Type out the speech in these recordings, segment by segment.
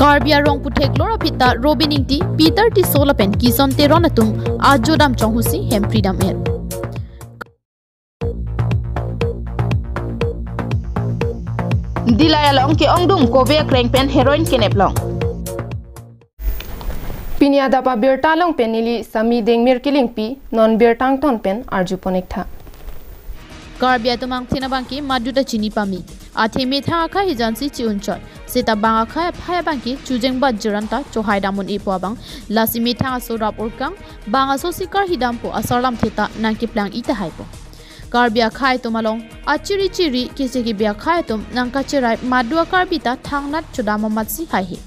Karbia rong puthek lora pita Robin Ingti Peter ti solapen kison teron atum ajodam chonghusi hem freedom air. Dilaya long ke ongdum kobe kreng pen heroin kenep long. Pinya dapa birta long pen nili sami dengmir kiling pi non birtang ton pen arju ponek tha. Karbia tumang thina bangki maduta chini pami. Athe metha akha hijansi chiunchot. Seta bang akha phaya bangki chujeng ba jiranta chohai damun ipo abang. Lasi metha asora urkang bang aso sikar hidampo asalam theta nangki plang ita haipo. Karbia khai tumalong achiri chiri kiseki bia khai tum nangka chirai madua karbita thangnat chudama matsi hai he.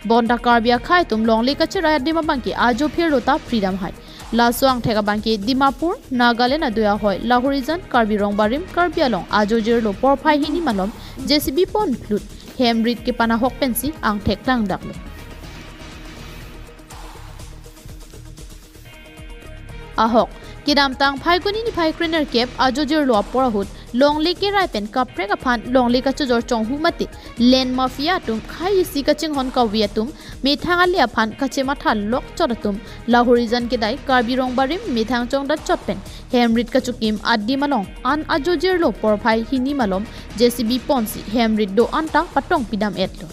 Bonda Karbia khai tum longli ka chirai dima bangki ajo phir lota freedom hai. Lasuang thega bangki Dimapur Nagaland aduya hoy Lahorizon Karbi Rongbarim Karbia long ajo jirlo porphai hini malom JCB pon flut hemrit ke pana hok pensi ang theklang daklo. Ahok Kidam tang phai kuni ni phai kriner kep ajo jirlo porahut longli ke rai pen kapre ka phan longli ka chojor chonghu mati len mafia tum khai si ka ching hon ka wiatum methang alia phan ka chema thal lok choratum Lahorizon ke dai Karbi Rongbarim methang chong da chotpen hemrit ka chukim addi malong an ajo jirlo porphai hini malom JCB ponsi hemrit do anta patong pidam etlo.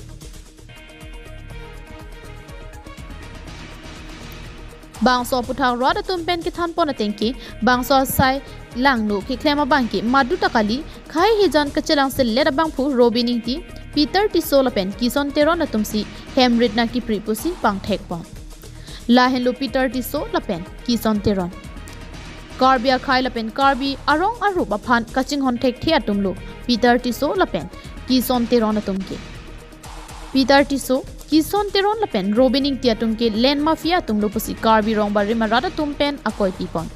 Bangso putang roda tumpen ki than pona tengki bangso sai langnu ki klema bangki madu takali khai hijan kachelang se leda bangphu Robin Ingti Peter ti solapen kison teron atumsi hemrit na ki pripusi pang thekpon la henlo Peter ti solapen kison teron Karbia khai lapen Karbi arong aruba phan kaching hon thek thia tumlo Peter ti solapen kison teron atumki Peter ti so Kison teron lapen Robin Ingti atumke len mafia tumlo pusi Karbi Rongbarim rada tumpen akoi pipon.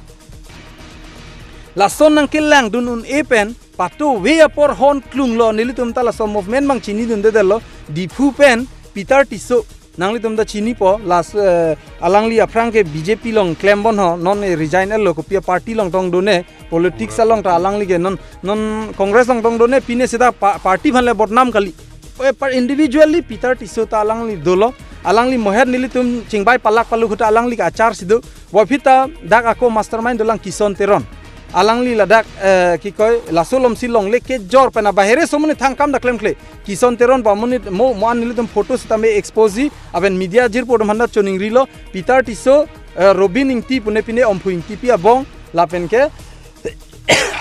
Lason nang kilang dunun epen patu we por hon klung lo nilitum tala som movement mang chini dun dedelo dipu pen Peter Tiso nanglitum da chini po las alangli aprang ke BJP long claim bon ho non resign lo ko pia party long tong done politics long ta alangli ke non congress long tong done pine sida party bhanle botnam kali per individually Peter Tiso ta alangli dolo alangli moher nilitum chingbai palak palu khuta alangli ka achar sidu wafita dak ako mastermind dolang kison teron alangli ladak ki koy lasolom silong leke jor pena bahere somone thangkam da claim kle kison teron bamuni mo nilitum photo sitame expose aben media jir podom handa choning rilo Peter Tiso Robin Ingti pune pine omphu Ingti pia bong lapen ke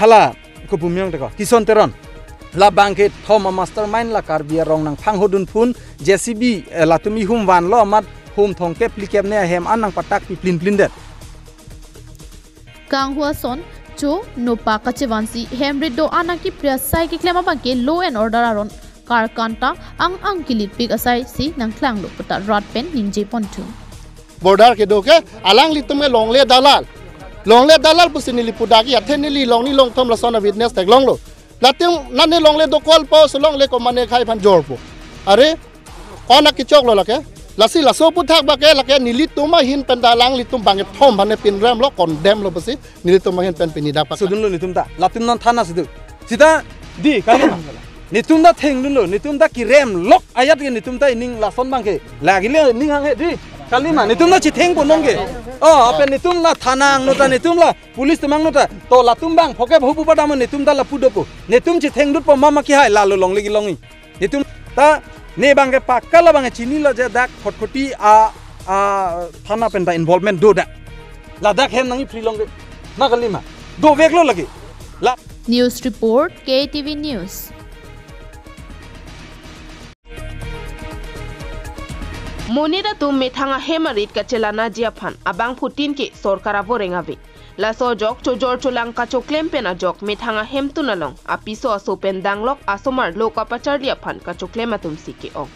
hala ko bumyong deko kison teron la bangke thoma mastermind la Karbia rong nang phang hodun phun JCB la tumi hum wan lo mat hum thong ke plikep ne hem an nang patak pi plin det Kang hua son cho no pa kachewansi hemrit do anaki priasai ki klema bangke law and order aron kar kanta ang kilit pik asai si nang khlang lo pata rot pen ningje pontu border ke do ke alang litume longle dalal pusinili pudaki athenili longni long thom la sona witness tek long lo latim nane longle do call po so longle ko mane khai phan jor po are ona ki chok lo lake lasi laso puthak ba ke lake nili tuma hin pen dalang litum bange thom bane pin ram lo condemn lo pasi nili tuma hin pen pinida pa sudun lo nitum ta latim non thana sidu sida di kali nitum da theng lo nitum da ki rem lok ayat ke nitum ta ining la son bangke lagi le ning hang he di kalima nitum na chi theng po nongge apen nitum la thanang nota nitum la police tumang nota to la tumbang phoke bhu pada man nitum da la pudopo nitum chi theng dut po mama ki hai la lo long legi longi nitum ta ne bangke pakala bang chini lo je dak khotkhoti a thana pen da involvement do da la dak hem nangi free long na kalima do vek lo lagi la News report KTV News Monida tum methanga hemarit ka chelana jiaphan abang Putin ke sorkara borengave la so jok chojor cholang ka choklem pena jok methanga hemtunalong apiso asopen danglok asomar loka pacharlia phan ka choklema tum sike ong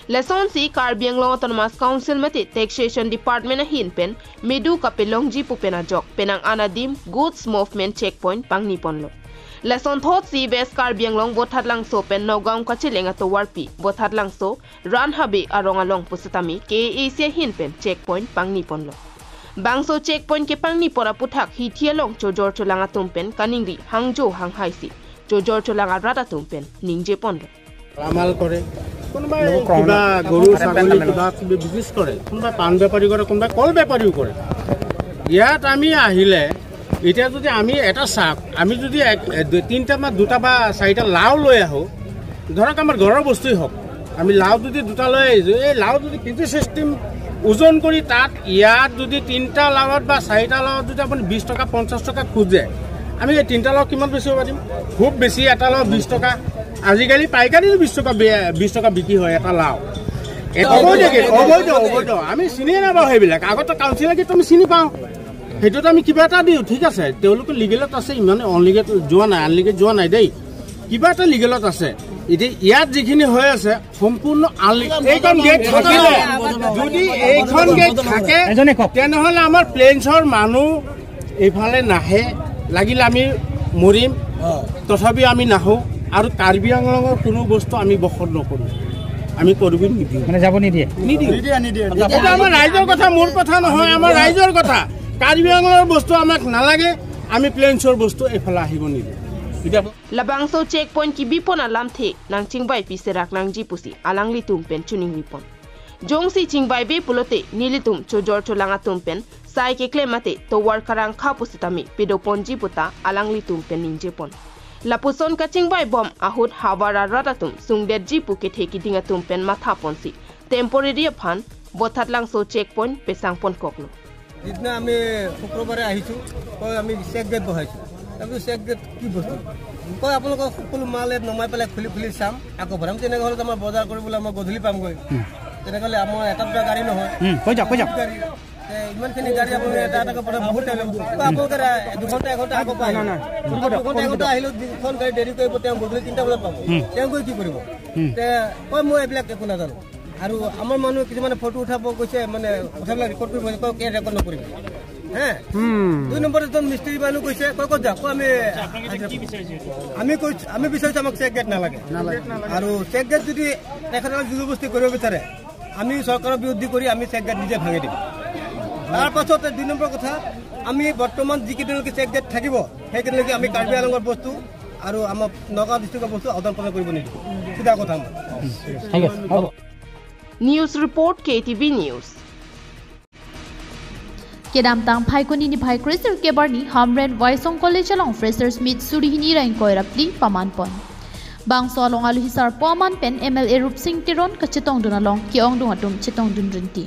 lesson si Karbiang Long Autonomous Council mate taxation department hin pen medu ka pelong ji pupena jok penang anadim goods movement checkpoint pang niponlo Lesson thought si West Karbiang Long bothat lang so pen Nagaum ka chilenga to warpi bothat lang so ran habi arong along pusatami ke Asia hin pen checkpoint pang nipon lo bangso checkpoint ke pang nipora puthak hi thialong chojor cholanga tumpen kaningri hangjo hanghaisi chojor cholanga rata tumpen ningje pon lo ramal kore কোনোবাই কিবা গৰু ছাগলী কিবা কিবি business কৰে, কোনোবাই পাণ বেপাৰী কৰে, কোনোবাই কল বেপাৰীও কৰে। ইয়াত আমি আহিলে এতিয়া যদি আমি এটা চাক আমি যদি তিনিটা বা দুটা বা চাৰিটা লাও লৈ আহোঁ, ধৰক আমাৰ ঘৰৰ বস্তুৱেই হওক, আমি লাও যদি দুটা লৈ আহিছোঁ, এই লাও যদি কেজি চিষ্টেম ওজন কৰি তাত ইয়াত যদি 3টা লাওত বা 4টা লাওত যদি আপুনি 20 টকা 50 টকা খোজে, আমি এই 3টা লাও কিমান বেচিব পাৰিম? খুব বেছি এটা লাও 20 টকা। আজিকালি পাইকাৰী 20 টকা বিক্ৰী হয় এটা লাও। অবৈধ আমি চিনিয়ে নাপাওঁ সেইবিলাক। আগতে কাউন্সিলৰকেইটো আমি চিনি পাওঁ, সেইটোত আমি কিবা এটা দিওঁ, ঠিক আছে, তেওঁলোকে লিগেলত আছে, ইমানে অনলিগেল যোৱা নাই, আনলিগেল যোৱা নাই দেই, কিবা এটা লিগেলত আছে। এতিয়া ইয়াত যিখিনি হৈ আছে সম্পূৰ্ণ এইখন গেট থাকিলে, যদি এইখন গেট থাকে তেনেহ'লে আমাৰ প্লেইনছৰ মানুহ এইফালে নাহে, লাগিলে আমি মৰিম, তথাপি আমি নাহোঁ। আৰু কাৰ্বি আংলঙৰ কোনো বস্তু আমি বসত নকৰোঁ, আমি কৰিব নিদিওঁ, মানে যাব নিদিয়ে। এটা আমাৰ ৰাইজৰ কথা, মোৰ কথা নহয়, আমাৰ ৰাইজৰ কথা। কাৰ্বি আংলঙৰ বস্তু আমাক নালাগে, আমি প্লেইনছৰ বস্তু এইফালে আহিব নিদিওঁ। Labangso checkpoint ki bipon alam the nang chingbai pi serak nang ji pusi alang litum pen chuning ripon. Jong si chingbai be pulote nilitum chojor cholanga tumpen sai ke klemate to war karang kha pusitami pedopon ji puta alang litum pen ninjepon. Lapuson ka chingbai bom ahut hawara ratatum sungdet ji pu ke theki dinga tumpen matha ponsi. Temporary phan bothat langso checkpoint pesang pon kokno. Jitna ami শুক্রবারে আহিছো, কই আমি check gate বহাইছো। আমি check gate কি বস্তু কয় আপোনালোকক সকলো মাল নমাই পেলাই খুলি চাম, আকৌ ভৰাম। তেনেকৈ হ'লে আমাৰ বজাৰ কৰিবলৈ আমাৰ গধূলি পামগৈ। তেনেকৈ হ'লে আমাৰ এটা দুটা গাড়ী নহয়, কৈ যাওক ইমানখিনি গাড়ী আপুনি এটা এটাকৈ পৰা বহুত টাইম লাগিব। আপোনালোকে 2 ঘণ্টা 1 ঘণ্টা আগৰ পৰা আহিব, 2 ঘণ্টা 1 ঘণ্টা আহিলেও দুখন গাড়ী দেৰি কৰিব, তেওঁ গধূলি 3টা বজাত পাব, তেওঁ গৈ কি কৰিব? কয় মই এইবিলাক একো নাজানো। আৰু আমাৰ মানুহ কিছুমানে ফটো উঠাব কৈছে, মানে কথাবিলাক ৰেকৰ্ড কৰিব, কয় ৰেকৰ্ড নকৰিব। হ্যাঁ 2 নম্বৰে তো মিস্ত্ৰি মানুষ কইছে কয় কত যাও আমি বিচাৰিছো আমাক চেক গেট নালাগে। আৰু চেক গেট যদি এখন জুজবস্তি কৰিব বিচাৰে, আমি চৰকাৰৰ বিৰোধী কৰি আমি চেক গেট নিজে ভাঙি দিম। তাৰ পাছত 2 নম্বৰ কথা, আমি বৰ্তমান যিকেইদিনলৈকে চেক গেট থাকিব সেইকেইদিনলৈকে আমি কাৰ্বি আংলঙৰ বস্তু আৰু আমাৰ নগাঁও ডিষ্ট্ৰিক্টৰ বস্তু আদান প্ৰদান কৰিব নিদিব। সিধা কথা। News report KTV news. Kedam tang phai koni ni phai Christer kebarni Hamren Waisong College along Freshers Meet Surihini rain koirapli paman pon. Bang so along alu hisar paman pen MLA Rup Singh Tiron kachetong dun along kiong dung atum chetong dun rinti.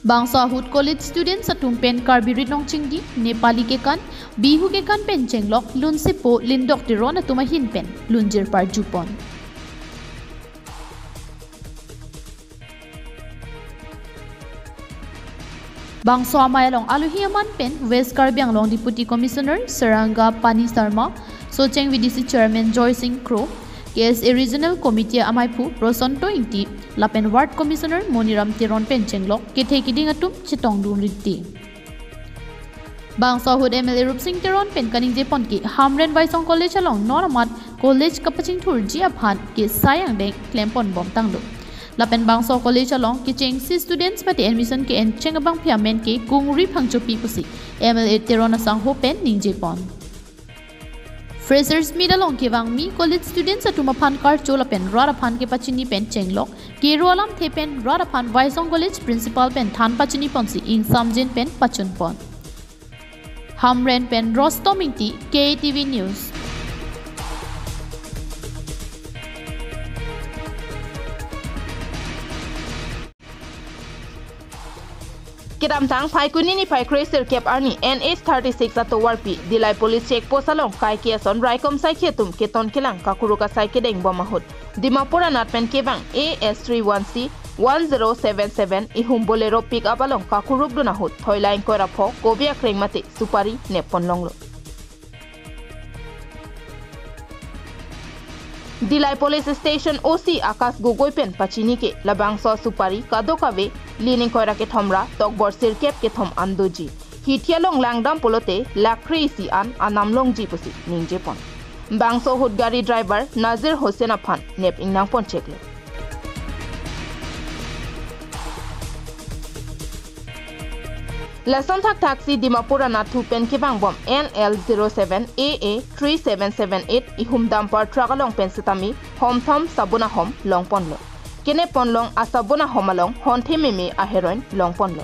Bang so Hood College students atum pen Karbirit nong chingdi Nepali ke kan Bihu ke kan pen chenglok Lunsipo Lindok Tiron atuma hin pen Lunjir par jupon. Bangso Amayalong Aluhiaman Pen, West Karbi Anglong Deputy Commissioner Saranga Pani Sarma, Socheng VDC Chairman Joy Singh Crow, KSA Regional Committee Amaipu, Rosonto Inti, Lapen Ward Commissioner Moniram Tiron Penchenglok, Ketekiding Atum, Chitongdun Riti. Bangso Hood MLA Rup Singh Tiron Pen Kaning Jeponki, Hamren Waisong College along Noramat, College Kapaching Tour Jiaphan, Ke Sayang Deng, Klempon Bom Tanglo. Lapen Bangso College along ki cheng si students pati admission ke en chengabang piamen ke gungri phangcho pi pusi MLA Terona sang hopen ningjepon. Freshers Meet along ke wangmi college students atuma phan kar cholapen rara phan ke pachini pen chenglok ke rolam thepen rara phan Waisong College principal pen than pachini ponsi ing samjen pen pachun pon. Hamren pen Rostomingti KTV News. Kedam tang phai kuni ni phai Christer Cap Arni NH36 ato warpi Dilai Police Check Post along kai kia son Raikom sai khetum keton kilang kakuruka sai kedeng bomahut Dimapur anatmen kebang AS31C 1077 ihum bolero pick up along kakuruk dunahut thoilain korapho kobia krengmate supari nepon longlo Dilai Police Station OC Akas Gogoi pen pachini ke labang so supari kadokawe lining koira ke thomra tokbor sirkep ke thom andoji hitialong langdam polote lakri si an anamlong ji pusi ningjepon bangso hud gari driver Nazir Hossein Afan nep ingnang pon chekle Lason thak taxi Dimapura Nathu pen ke bang bom NL07 AA 3778 ihum damper truck along pen sitami hom thom sabuna hom long pon lo. Kene pon long asabuna hom along hon thememe a heroin long pon lo.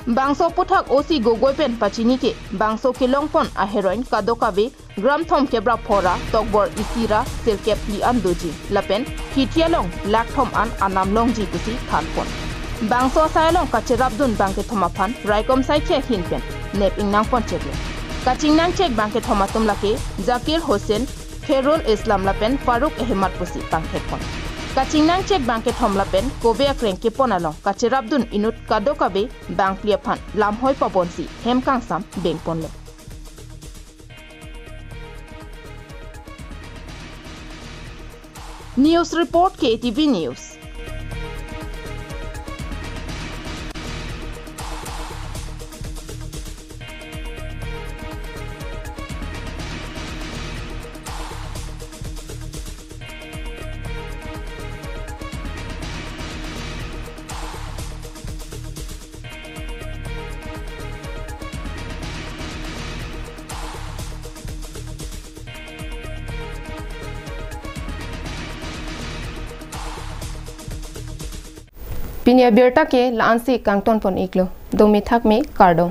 Bangso puthak osi gogoi pen pachini ke bangso ke longpon a heroin kadokabe gram thom kebra phora tokbor isira silkep li andoji lapen hitialong lak thom an anam longji kusi khanpon bangso sailong kachirabdun bangke thomaphan raikom sai che hinpen nep ingnang pon chekle kachingnang chek bangke thomatum lake zakir hossein khairul islam lapen faruk ahmad pusi bangke pon Kachingnang cek bangke thomla pen kobe akreng ke ponalong kachirabdun inut kadokabe bang pliaphan lamhoi pabonsi hemkang sam beng ponlo News report KTV News पिनिया बेरटा के लांसी कांगटोन पन इकलो दो मिथाक में कार्डो